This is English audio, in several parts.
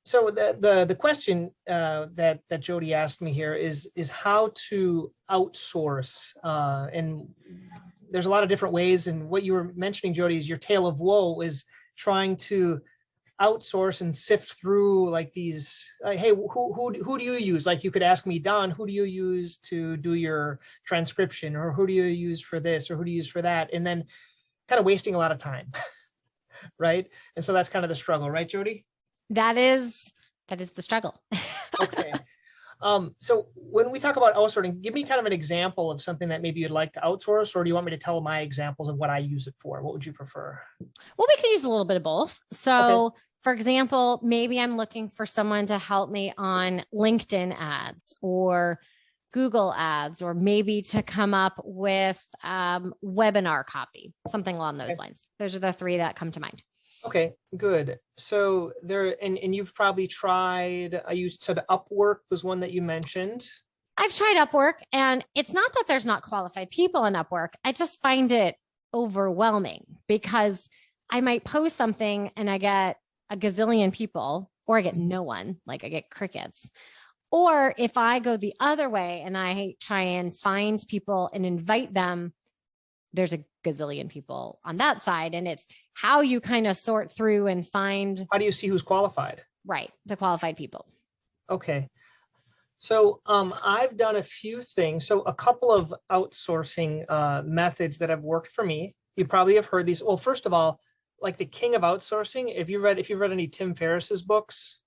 So the question that Jody asked me here is how to outsource, and there's a lot of different ways. And what you were mentioning, Jody, is your tale of woe is trying to outsource and sift through like these. Hey, who do you use? Like you could ask me, Don, who do you use to do your transcription, or who do you use for this, or who do you use for that, and then kind of wasting a lot of time, right? And so that's kind of the struggle, right, Jody? That is the struggle. Okay. So when we talk about outsourcing, give me kind of an example of something that maybe you'd like to outsource, or do you want me to tell my examples of what I use it for? What would you prefer? Well, we could use a little bit of both. So okay. For example, maybe I'm looking for someone to help me on LinkedIn ads or Google ads, or maybe to come up with webinar copy, something along those lines. Those are the three that come to mind. Okay, good. So there, and you've probably tried, you said Upwork was one that you mentioned. I've tried Upwork, and it's not that there's not qualified people in Upwork. I just find it overwhelming because I might post something and I get a gazillion people, or I get no one, like I get crickets. Or if I go the other way and I try and find people and invite them, there's a gazillion people on that side. And it's how you kind of sort through and find. How do you see who's qualified? Right. The qualified people. Okay. So I've done a few things. So a couple of outsourcing methods that have worked for me. You probably have heard these. Well, first of all, like the king of outsourcing, if you've read any Tim Ferriss's books,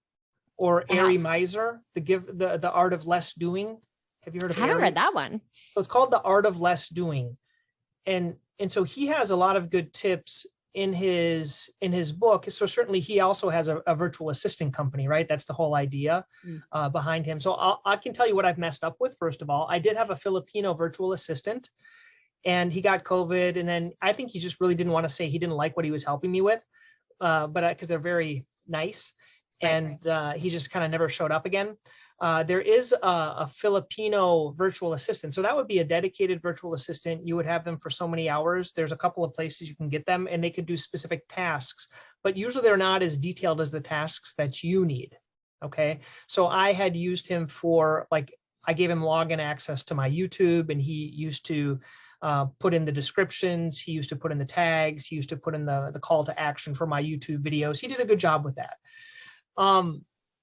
or Ari Meisner, the art of less doing. Have you heard of it? I haven't read that one. So it's called The Art of Less Doing. And so he has a lot of good tips in his book. So certainly he also has a virtual assistant company, right? That's the whole idea behind him. So I can tell you what I've messed up with. First of all, I did have a Filipino virtual assistant, and he got COVID. And then I think he just really didn't want to say he didn't like what he was helping me with, but because they're very nice. And he just kind of never showed up again. There is a Filipino virtual assistant. So that would be a dedicated virtual assistant. You would have them for so many hours. There's a couple of places you can get them, and they could do specific tasks, but usually they're not as detailed as the tasks that you need. Okay. So I had used him for, like, I gave him login access to my YouTube, and he used to put in the descriptions. He used to put in the tags. He used to put in the call to action for my YouTube videos. He did a good job with that.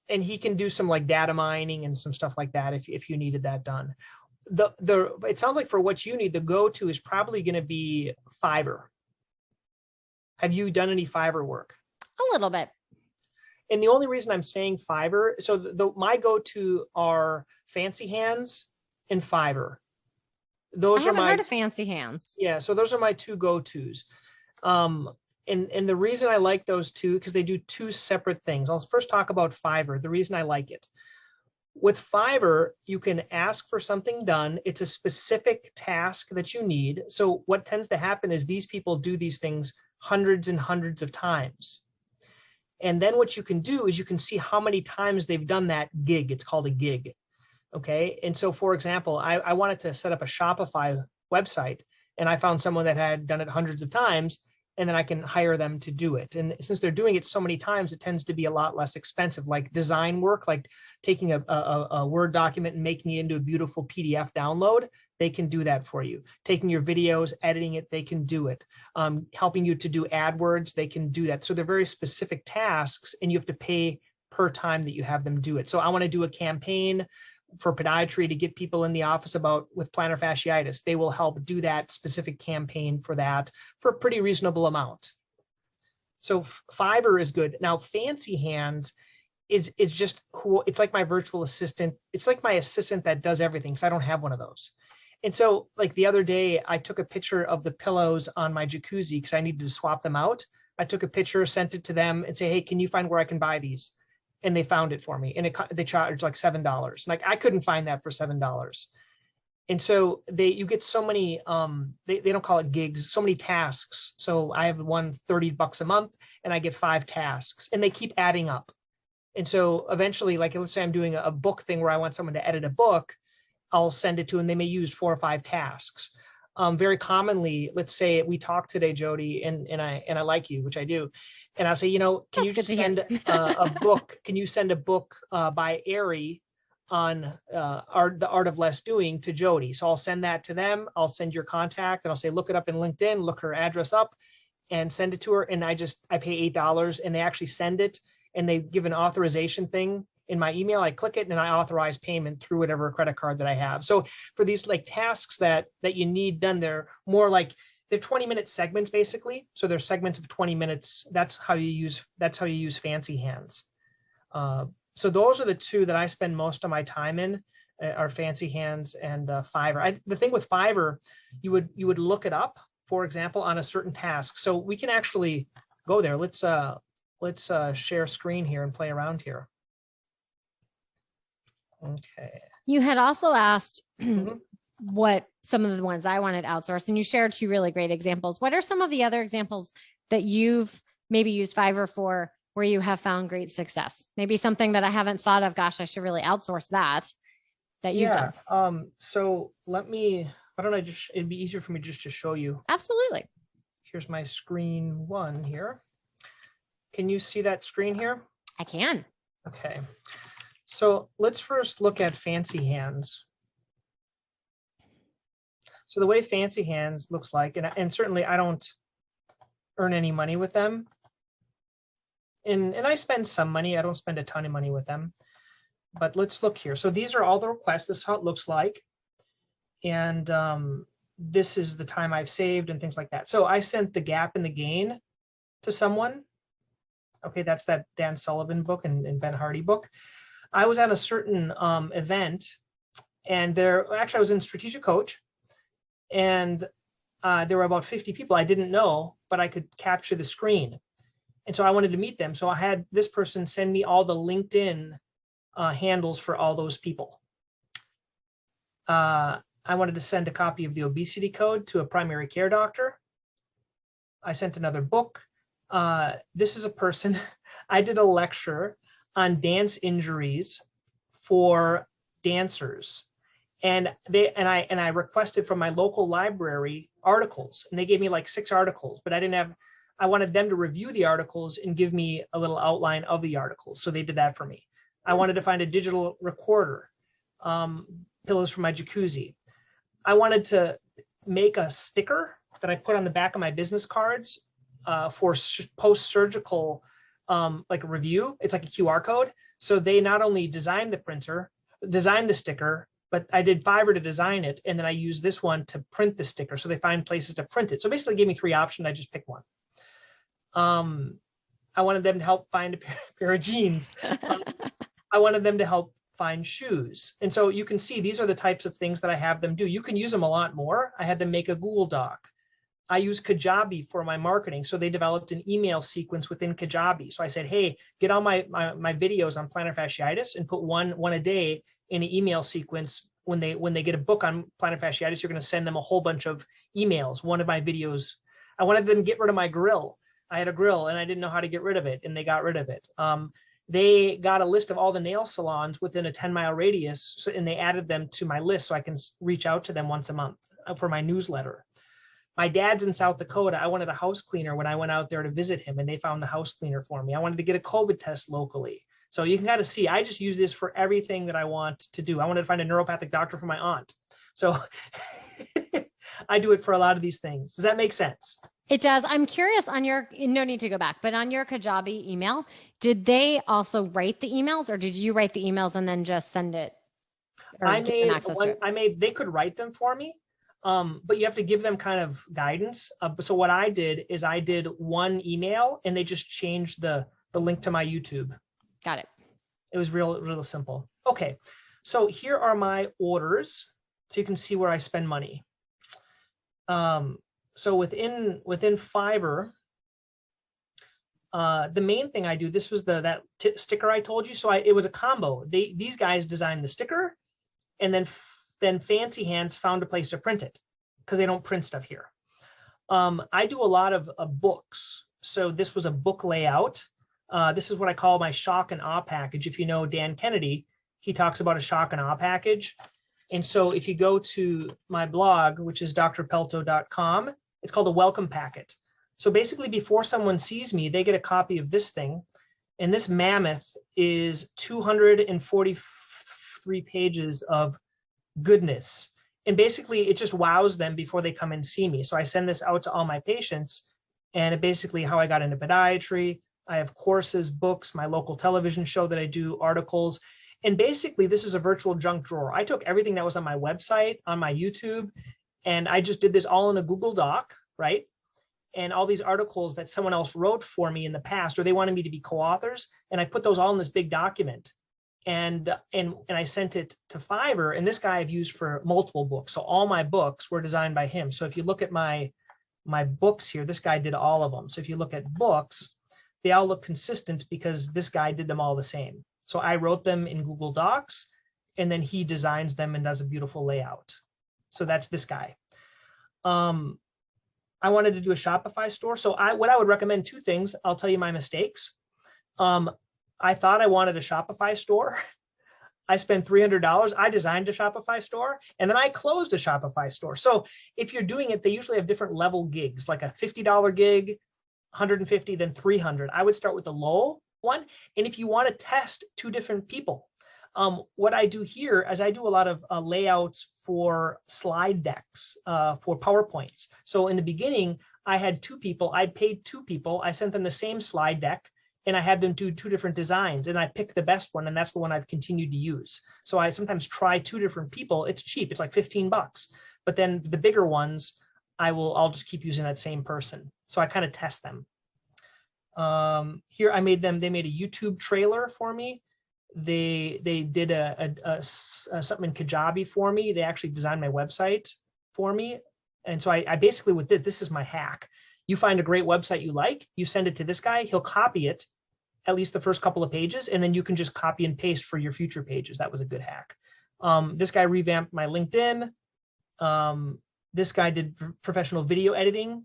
And he can do some like data mining and some stuff like that if you needed that done. It sounds like for what you need, the go-to is probably going to be Fiverr. Have you done any Fiverr work? A little bit. And the only reason I'm saying Fiverr, so my go-to are Fancy Hands and Fiverr. Those I haven't heard of Fancy Hands. Yeah, so those are my two go-tos. And the reason I like those two, because they do two separate things. I'll first talk about Fiverr, the reason I like it. With Fiverr, you can ask for something done. It's a specific task that you need. So what tends to happen is these people do these things hundreds and hundreds of times. And then what you can do is you can see how many times they've done that gig. It's called a gig. Okay. And so, for example, I wanted to set up a Shopify website, and I found someone that had done it hundreds of times, and then I can hire them to do it. And since they're doing it so many times, it tends to be a lot less expensive, like design work, like taking a Word document and making it into a beautiful PDF download. They can do that for you. Taking your videos, editing it, they can do it. Helping you to do AdWords, they can do that. So they're very specific tasks, and you have to pay per time that you have them do it. So I want to do a campaign for Podiatry to get people in the office with plantar fasciitis. They will help do that specific campaign for that for a pretty reasonable amount. So Fiverr is good. Now, Fancy Hands is just cool. It's like my virtual assistant. It's like my assistant that does everything, because I don't have one of those. And so, like the other day, I took a picture of the pillows on my jacuzzi because I needed to swap them out. I took a picture, sent it to them, and say, hey, can you find where I can buy these? And they found it for me, and they charged like $7. Like I couldn't find that for $7. And so you get so many, they don't call it gigs, so many tasks. So I have one $30 a month, and I get 5 tasks, and they keep adding up. And so eventually, like let's say I'm doing a book thing where I want someone to edit a book, I'll send it to them. They may use 4 or 5 tasks. Very commonly, let's say we talk today, Jody, and I like you, which I do. And I'll say, can you That's just good to send hear. a book? Can you send a book by Ari on the art of less doing to Jody? So I'll send that to them. I'll send your contact and I'll say, look it up in LinkedIn, look her address up and send it to her. And I pay $8 and they actually send it and they give an authorization thing in my email. I click it and I authorize payment through whatever credit card that I have. So for these like tasks that you need done, they're more like they're 20-minute segments basically. So they're segments of 20 minutes. That's how you use Fancy Hands. So those are the two that I spend most of my time in, are Fancy Hands and Fiverr. The thing with Fiverr, you would look it up, for example, on a certain task. So we can actually go there. Let's share screen here and play around here. Okay. You had also asked Mhm. what some of the ones I wanted outsourced, and you shared two really great examples. What are some of the other examples that you've maybe used Fiverr for where you have found great success? Maybe something that I haven't thought of, gosh, I should really outsource that you've done. So why don't I it'd be easier for me just to show you. Absolutely. Here's my screen one here. Can you see that screen here? I can. Okay. So let's first look at Fancy Hands. So the way Fancy Hands looks like, and certainly I don't earn any money with them. And I spend some money. I don't spend a ton of money with them. But let's look here. So these are all the requests. This is how it looks like. And this is the time I've saved and things like that. So I sent The Gap and the Gain to someone. Okay, that's that Dan Sullivan book and Ben Hardy book. I was at a certain event, and I was in Strategic Coach, and there were about 50 people I didn't know, but I could capture the screen. And so I wanted to meet them. So I had this person send me all the LinkedIn handles for all those people. I wanted to send a copy of the obesity code to a primary care doctor. I sent another book. This is a person, I did a lecture on dance injuries for dancers. And I requested from my local library articles, and they gave me like 6 articles, but I wanted them to review the articles and give me a little outline of the articles. So they did that for me. I wanted to find a digital recorder, pillows for my jacuzzi. I wanted to make a sticker that I put on the back of my business cards for post-surgical like a review. It's like a QR code. So they not only designed the sticker, but I did Fiverr to design it. And then I used this one to print the sticker. So they find places to print it. So basically it gave me 3 options. I just picked one. I wanted them to help find a pair of jeans. I wanted them to help find shoes. And so you can see these are the types of things that I have them do. You can use them a lot more. I had them make a Google Doc. I use Kajabi for my marketing. So they developed an email sequence within Kajabi. So I said, hey, get all my videos on plantar fasciitis and put one a day in an email sequence. When they get a book on plantar fasciitis, you're going to send them a whole bunch of emails. One of my videos, I wanted them to get rid of my grill. I had a grill and I didn't know how to get rid of it, and they got rid of it. They got a list of all the nail salons within a 10-mile radius, and they added them to my list so I can reach out to them once a month for my newsletter. My dad's in South Dakota. I wanted a house cleaner when I went out there to visit him, and they found the house cleaner for me. I wanted to get a COVID test locally. So you can kind of see, I just use this for everything that I want to do. I wanted to find a neuropathic doctor for my aunt. So I do it for a lot of these things. Does that make sense? It does. I'm curious on your, no need to go back, but on your Kajabi email, did they also write the emails, or did you write the emails and then just send it? They could write them for me, but you have to give them kind of guidance. So what I did is I did one email and they just changed the link to my YouTube. Got it. It was real simple. Okay, so here are my orders, so you can see where I spend money. So within Fiverr, the main thing I do, this was that sticker I told you. So it was a combo. These guys designed the sticker, and then Fancy Hands found a place to print it because they don't print stuff here. I do a lot of books. So this was a book layout. This is what I call my shock and awe package. If you know Dan Kennedy, he talks about a shock and awe package. And so if you go to my blog, which is drpelto.com, it's called a welcome packet. So basically before someone sees me, they get a copy of this thing. And this mammoth is 243 pages of goodness. And basically it just wows them before they come and see me. So I send this out to all my patients, and it basically how I got into podiatry. I have courses, books, my local television show that I do, articles. And basically this is a virtual junk drawer. I took everything that was on my website, on my YouTube, and I just did this all in a Google Doc, right? And all these articles that someone else wrote for me in the past, or they wanted me to be co-authors. And I put those all in this big document. And I sent it to Fiverr, and this guy I've used for multiple books. So all my books were designed by him. So if you look at my books here, this guy did all of them. So if you look at books, they all look consistent because this guy did them all the same. So I wrote them in Google Docs, and then he designs them and does a beautiful layout. So that's this guy. I wanted to do a Shopify store. So what I would recommend, two things. I'll tell you my mistakes. I thought I wanted a Shopify store. I spent $300. I designed a Shopify store, and then I closed a Shopify store. So if you're doing it, they usually have different level gigs, like a $50 gig, 150, then 300. I would start with the low one. And if you want to test two different people, what I do here is I do a lot of layouts for slide decks, for PowerPoints. So in the beginning, I had two people. I paid two people. I sent them the same slide deck, and I had them do two different designs, and I picked the best one, and that's the one I've continued to use. So I sometimes try two different people. It's cheap. It's like 15 bucks. But then the bigger ones, I'll just keep using that same person. So I kind of test them. Here they made a YouTube trailer for me. They did something in Kajabi for me. They actually designed my website for me. And so I basically, with this is my hack. You find a great website you like, you send it to this guy, he'll copy it, at least the first couple of pages, and then you can just copy and paste for your future pages. That was a good hack. This guy revamped my LinkedIn. This guy did professional video editing.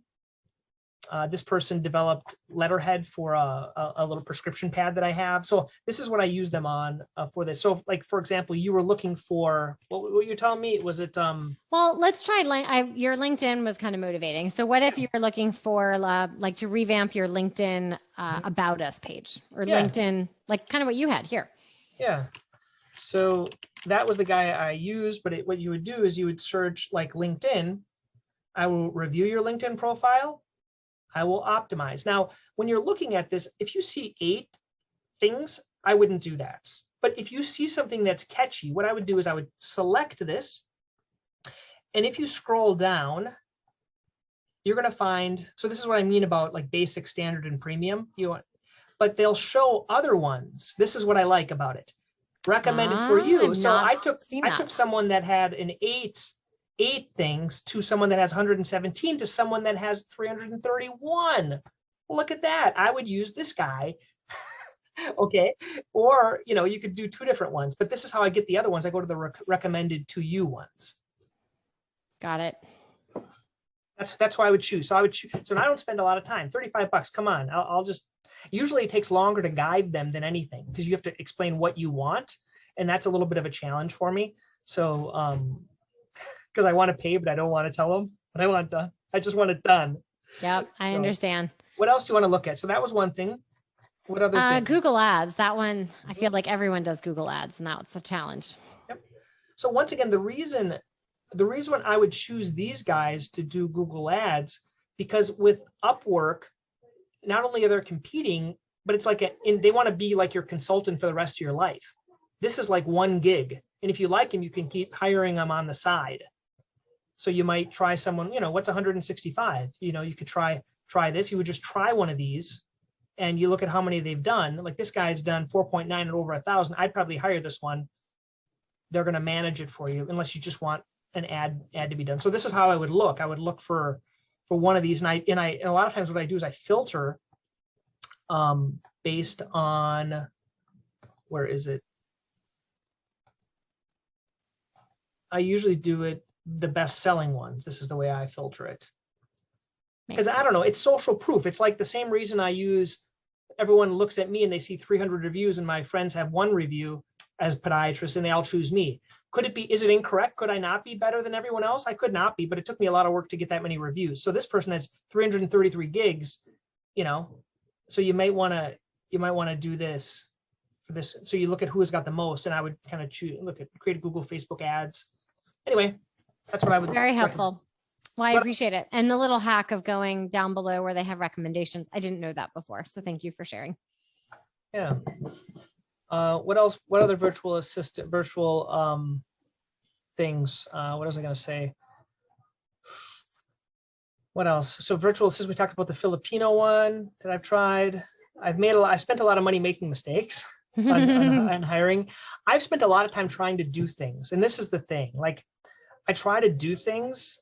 This person developed letterhead for a little prescription pad that I have. So this is what I use them on for this. So like, for example, you were looking for, what you're telling me, was it? Well, let's try, your LinkedIn was kind of motivating. So what if you were looking for like to revamp your LinkedIn about us page, or LinkedIn, like kind of what you had here? Yeah. So that was the guy I used, but what you would do is you would search like LinkedIn. I will review your LinkedIn profile. I will optimize. Now, when you're looking at this, if you see 8 things, I wouldn't do that. But if you see something that's catchy, what I would do is I would select this. And if you scroll down, you're going to find, so this is what I mean about like basic, standard, and premium. But they'll show other ones. This is what I like about it. Recommended for you. So I took someone that had an 8 things to someone that has 117 to someone that has 331. Look at that. I would use this guy. Okay. Or, you could do 2 different ones, but this is how I get the other ones. I go to the recommended to you ones. Got it. That's why I would choose. So I would choose. So I don't spend a lot of time. 35 bucks. Come on. I'll just, usually it takes longer to guide them than anything, because you have to explain what you want. And that's a little bit of a challenge for me. So, because I want to pay, but I don't want to tell them what I want done. I just want it done. Yep, I understand. What else do you want to look at? So that was one thing. What other thing? Google Ads. That one, I feel like everyone does Google Ads, and that's a challenge. Yep. So once again, the reason I would choose these guys to do Google Ads, because with Upwork, not only are they competing, but it's like they want to be like your consultant for the rest of your life. This is like 1 gig. And if you like them, you can keep hiring them on the side. So you might try someone, what's 165? You could try this. You would just try one of these, and you look at how many they've done. Like this guy's done 4.9 and over 1,000. I'd probably hire this one. They're going to manage it for you, unless you just want an ad to be done. So this is how I would look. I would look for one of these, and a lot of times what I do is I filter based on, where is it? I usually do it the best selling ones. This is the way I filter it. Because I don't know, it's social proof. It's like the same reason everyone looks at me and they see 300 reviews and my friends have 1 review. as podiatrists and they all choose me. Is it incorrect? Could I not be better than everyone else? I could not be, but it took me a lot of work to get that many reviews. So this person has 333 gigs, so you might want to do this for this. So you look at who has got the most, and I would kind of create Google, Facebook ads. Anyway, that's what I would Very recommend. helpful. Well, I appreciate it. And the little hack of going down below where they have recommendations. I didn't know that before. So thank you for sharing. Yeah. What else? What other virtual things? What was I going to say? What else? So virtual assistant, we talked about the Filipino one that I've tried. I spent a lot of money making mistakes on hiring. I've spent a lot of time trying to do things. And this is the thing, like I try to do things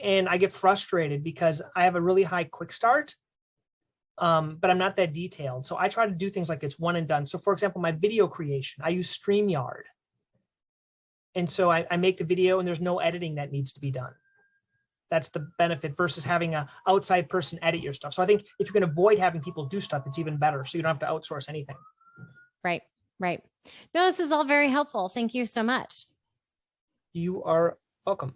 and I get frustrated because I have a really high quick start. But I'm not that detailed. So I try to do things like it's one and done. So for example, my video creation, I use StreamYard. And so I make the video and there's no editing that needs to be done. That's the benefit versus having an outside person edit your stuff. So I think if you can avoid having people do stuff, it's even better. So you don't have to outsource anything. Right. No, this is all very helpful. Thank you so much. You are welcome.